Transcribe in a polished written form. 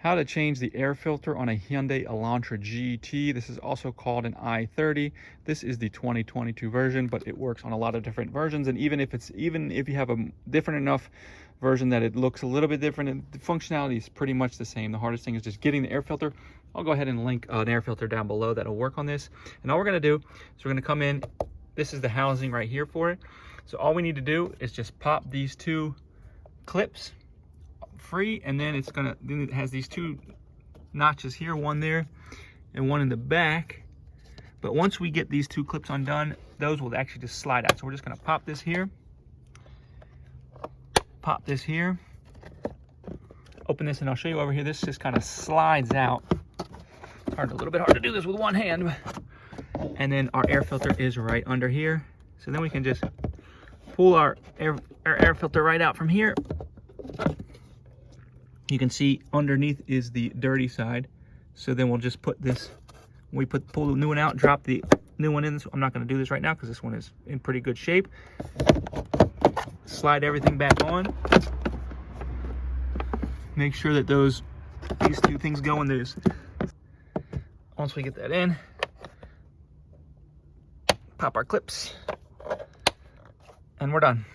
how to change the air filter on a Hyundai Elantra GT. This is also called an i30. This is the 2022 version, but it works on a lot of different versions. And even if you have a different enough version that it looks a little bit different, the functionality is pretty much the same. The hardest thing is just getting the air filter. I'll go ahead and link an air filter down below that'll work on this. And all we're gonna do is we're gonna come in. This is the housing right here for it. So all we need to do is just pop these two clips free, and then it has these two notches here, one there and one in the back. But once we get these two clips undone, those will actually just slide out. So we're just gonna pop this here, pop this here, open this, and I'll show you over here. This just kind of slides out. It's a little bit hard to do this with one hand. And then our air filter is right under here. So then we can just pull our air filter right out from here. You can see underneath is the dirty side. So then we'll just put this, pull the new one out, drop the new one in. So I'm not gonna do this right now because this one is in pretty good shape. Slide everything back on. Make sure that these two things go in this. Once we get that in, pop our clips, and we're done.